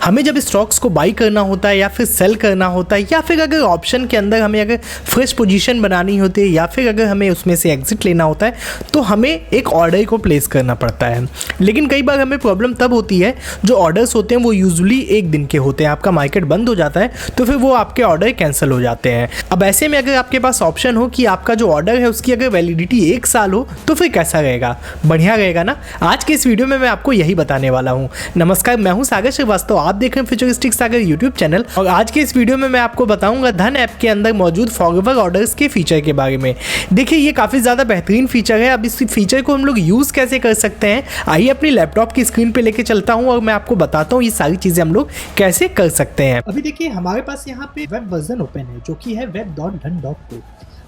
हमें जब स्टॉक्स को बाई करना होता है या फिर सेल करना होता है, या फिर अगर ऑप्शन के अंदर हमें अगर फ्रेश पोजीशन बनानी होती है, या फिर अगर हमें उसमें से एग्जिट लेना होता है, तो हमें एक ऑर्डर को प्लेस करना पड़ता है। लेकिन कई बार हमें प्रॉब्लम तब होती है, जो ऑर्डर्स होते हैं वो यूजुअली एक दिन के होते हैं, आपका मार्केट बंद हो जाता है तो फिर वो आपके ऑर्डर कैंसिल हो जाते हैं। अब ऐसे में अगर आपके पास ऑप्शन हो कि आपका जो ऑर्डर है उसकी अगर वैलिडिटी 1 साल हो, तो फिर कैसा रहेगा? बढ़िया रहेगा ना। आज के इस वीडियो में मैं आपको यही बताने वाला हूँ। नमस्कार, मैं हूँ सागर श्रीवास्तव, आप देख रहे हैं फ्यूचरिस्टिक सागर यूट्यूब चैनल। और आज के इस वीडियो में मैं आपको बताऊंगा धन ऐप के अंदर मौजूद फॉरवर्ड ऑर्डर्स के फीचर के बारे में। देखिए, ये काफ़ी ज़्यादा बेहतरीन फीचर है। अब इस फीचर को हम लोग यूज़ कैसे कर सकते हैं, आइए अपनी लैपटॉप की स्क्रीन पे लेके चलता हूँ और मैं आपको बताता हूँ ये सारी चीज़ें हम लोग कैसे कर सकते हैं। अभी देखिए, हमारे पास यहाँ पे वेब वर्जन ओपन है जो कि है web.dhan.co।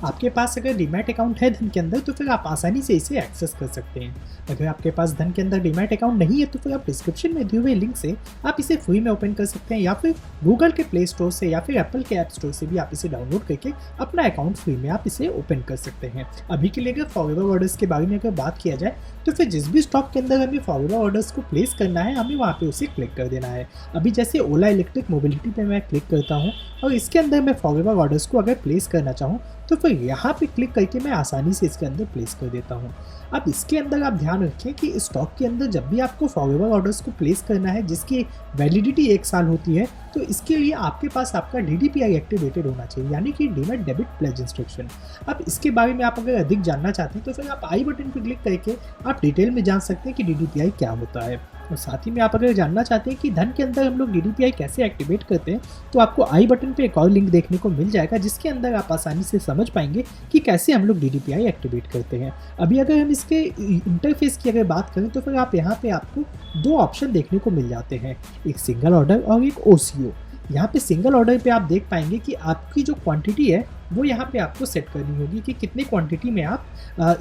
आपके पास अगर डीमैट अकाउंट है धन के अंदर तो फिर आप आसानी से इसे एक्सेस कर सकते हैं। अगर आपके पास धन के अंदर डीमैट अकाउंट नहीं है तो फिर आप डिस्क्रिप्शन में दिए हुए लिंक से आप इसे फ्री में ओपन कर सकते हैं, या फिर गूगल के प्ले स्टोर से या फिर एप्पल के ऐप स्टोर से भी आप इसे डाउनलोड करके अपना अकाउंट फ्री में आप इसे ओपन कर सकते हैं। अभी के लिए अगर फॉरवर्ड ऑर्डर्स के बारे में अगर बात किया जाए तो फिर जिस भी स्टॉक के अंदर हमें फॉरवर्ड ऑर्डर्स को प्लेस करना है, हमें वहाँ पे उसे क्लिक कर देना है। अभी जैसे ओला इलेक्ट्रिक मोबिलिटी पे मैं क्लिक करता हूँ और इसके अंदर मैं फॉरवर्ड ऑर्डर्स को अगर प्लेस करना चाहूँ तो फिर यहाँ पे क्लिक करके मैं आसानी से इसके अंदर प्लेस कर देता हूँ। अब इसके अंदर आप ध्यान रखें कि इस स्टॉक के अंदर जब भी आपको फॉरवर्ड ऑर्डर्स को प्लेस करना है जिसकी वैलिडिटी 1 साल होती है, तो इसके लिए आपके पास आपका DDPI एक्टिवेटेड होना चाहिए, यानी कि डीमैट डेबिट प्लेज इंस्ट्रक्शन। अब इसके बारे में आप अगर अधिक जानना चाहते हैं तो फिर आप आई बटन पर क्लिक करके आप डिटेल में जान सकते हैं कि DDPI क्या होता है। और साथ ही में आप अगर जानना चाहते हैं कि धन के अंदर हम लोग DDPI कैसे एक्टिवेट करते हैं, तो आपको आई बटन पे एक और लिंक देखने को मिल जाएगा जिसके अंदर आप आसानी से समझ पाएंगे कि कैसे हम लोग DDPI एक्टिवेट करते हैं। अभी अगर हम इसके इंटरफेस की अगर बात करें तो फिर आप यहाँ पे आपको 2 ऑप्शन देखने को मिल जाते हैं, एक सिंगल ऑर्डर और एक OCO। यहाँ पे सिंगल ऑर्डर पे आप देख पाएंगे कि आपकी जो क्वांटिटी है वो यहाँ पे आपको सेट करनी होगी कि कितने क्वांटिटी में आप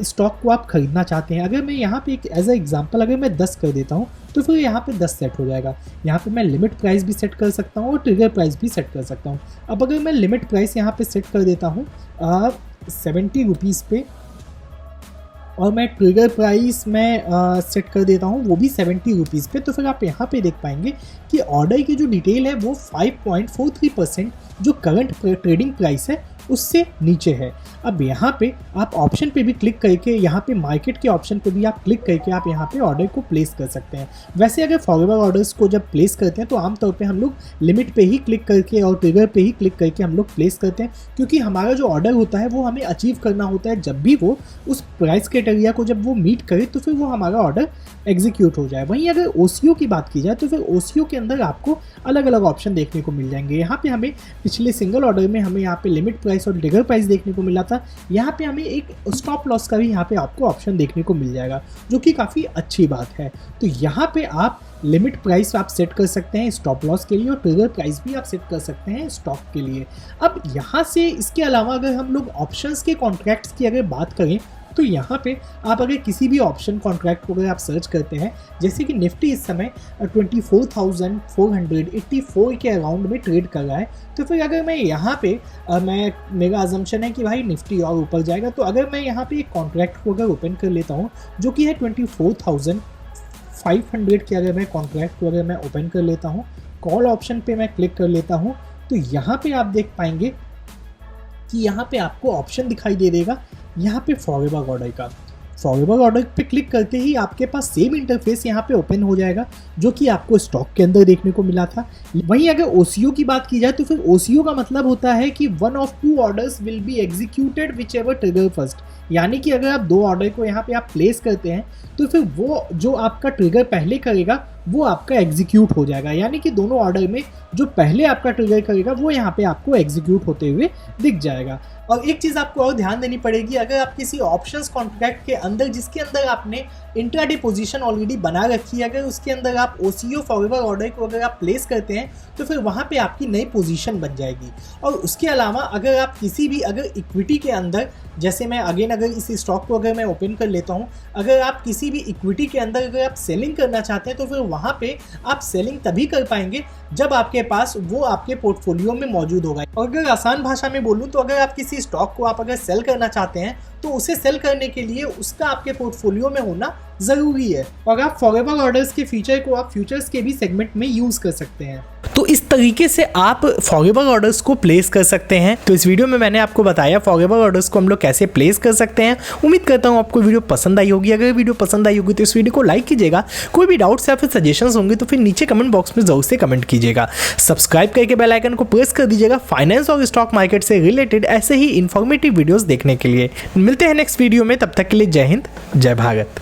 स्टॉक को आप खरीदना चाहते हैं। अगर मैं यहाँ पे एक एज अ एग्जांपल अगर मैं 10 कर देता हूँ तो फिर यहाँ पे 10 सेट हो जाएगा। यहाँ पे मैं लिमिट प्राइस भी सेट कर सकता हूँ और ट्रिगर प्राइस भी सेट कर सकता हूँ। अब अगर मैं लिमिट प्राइस यहाँ पे सेट कर देता हूँ 70 रुपीज़ पे, और मैं ट्रिगर प्राइस में सेट कर देता हूँ वो भी 70 रुपीज़ पे, तो फिर आप यहाँ पे देख पाएंगे कि ऑर्डर की जो डिटेल है वो 5.43% जो करंट ट्रेडिंग प्राइस है उससे नीचे है। अब यहाँ पे आप ऑप्शन पे भी क्लिक करके, यहाँ पे मार्केट के ऑप्शन पे भी आप क्लिक करके आप यहाँ पे ऑर्डर को प्लेस कर सकते हैं। वैसे अगर फॉरवर्ड ऑर्डर्स को जब प्लेस करते हैं तो आमतौर पे हम लोग लिमिट पे ही क्लिक करके और ट्रिगर पे ही क्लिक करके हम लोग प्लेस करते हैं, क्योंकि हमारा जो ऑर्डर होता है वो हमें अचीव करना होता है। जब भी वो उस प्राइस क्राइटेरिया को जब वो मीट करे तो फिर वो हमारा ऑर्डर एग्जीक्यूट हो जाए। वहीं अगर OCO की बात की जाए तो फिर OCO के अंदर आपको अलग अलग ऑप्शन देखने को मिल जाएंगे। यहाँ पे हमें पिछले सिंगल ऑर्डर में हमें यहाँ पे लिमिट प्राइस और ट्रिगर प्राइस देखने को मिला था। यहाँ पे हमें एक स्टॉप लॉस का भी यहाँ पे आपको ऑप्शन देखने को मिल जाएगा, जो कि काफ़ी अच्छी बात है। तो यहाँ पे आप लिमिट प्राइस आप सेट कर सकते हैं स्टॉप लॉस के लिए, और ट्रिगर प्राइस भी आप सेट कर सकते हैं स्टॉक के लिए। अब यहाँ से इसके अलावा अगर हम लोग ऑप्शंस के कॉन्ट्रैक्ट्स की अगर बात करें तो यहाँ पे आप अगर किसी भी ऑप्शन कॉन्ट्रैक्ट को अगर आप सर्च करते हैं, जैसे कि निफ्टी इस समय 24,484 के अराउंड में ट्रेड कर रहा है, तो फिर अगर मैं यहाँ पे मेरा अजम्पशन है कि भाई निफ्टी और ऊपर जाएगा, तो अगर मैं यहाँ पे एक कॉन्ट्रैक्ट को अगर ओपन कर लेता हूँ जो कि है 24,500 के, अगर मैं कॉन्ट्रैक्ट को अगर मैं ओपन कर लेता हूँ, कॉल ऑप्शन पे मैं क्लिक कर लेता हूँ, तो यहाँ पे आप देख पाएंगे कि यहाँ पे आपको ऑप्शन दिखाई दे देगा यहाँ पे फॉरवर्ड ऑर्डर का। फॉरवर्ड ऑर्डर पे क्लिक करते ही आपके पास सेम इंटरफेस यहाँ पे ओपन हो जाएगा जो कि आपको स्टॉक के अंदर देखने को मिला था। वहीं अगर OCO की बात की जाए तो फिर OCO का मतलब होता है कि 1 of 2 orders will be executed which ever trigger first, यानी कि अगर आप 2 ऑर्डर को यहाँ पे आप प्लेस करते हैं तो फिर वो जो आपका ट्रिगर पहले करेगा वो आपका एग्जीक्यूट हो जाएगा, यानी कि दोनों ऑर्डर में जो पहले आपका ट्रिगर करेगा वो यहाँ पे आपको एग्जीक्यूट होते हुए दिख जाएगा। और एक चीज़ आपको और ध्यान देनी पड़ेगी, अगर आप किसी ऑप्शंस कॉन्ट्रैक्ट के अंदर जिसके अंदर आपने इंट्राडे पोजीशन ऑलरेडी बना रखी है, अगर उसके अंदर आप OCO फॉरवर्ड ऑर्डर को अगर आप प्लेस करते हैं तो फिर वहाँ पे आपकी नई पोजीशन बन जाएगी। और उसके अलावा अगर आप किसी भी अगर इक्विटी के अंदर, जैसे मैं अगर इस स्टॉक को अगर मैं ओपन कर लेता हूँ, अगर आप किसी भी इक्विटी के अंदर अगर आप सेलिंग करना चाहते हैं तो फिर वहाँ पे आप सेलिंग तभी कर पाएंगे जब आपके पास वो आपके पोर्टफोलियो में मौजूद होगा। और अगर आसान भाषा में बोलूँ तो अगर आप किसी स्टॉक को आप अगर सेल करना चाहते हैं तो उसे सेल करने के लिए उसका आपके पोर्टफोलियो में होना ज़रूरी है, और आप फॉरएवर ऑर्डर्स के फीचर को आप फ्यूचर्स के भी सेगमेंट में यूज़ कर सकते हैं। तो इस तरीके से आप फॉरएवर ऑर्डर्स को प्लेस कर सकते हैं। तो इस वीडियो में मैंने आपको बताया फॉरएवर ऑर्डर्स को हम लोग कैसे प्लेस कर सकते हैं। उम्मीद करता हूँ आपको वीडियो पसंद आई होगी। अगर वीडियो पसंद आई होगी तो इस वीडियो को लाइक कीजिएगा। कोई भी डाउट्स या फिर सजेशंस होंगे तो फिर नीचे कमेंट बॉक्स में जरूर से कमेंट कीजिएगा। सब्सक्राइब करके बेल आइकन को प्रेस कर दीजिएगा फाइनेंस और स्टॉक मार्केट से रिलेटेड ऐसे ही इंफॉर्मेटिव वीडियोस देखने के लिए। मिलते हैं नेक्स्ट वीडियो में, तब तक के लिए जय हिंद, जय भारत।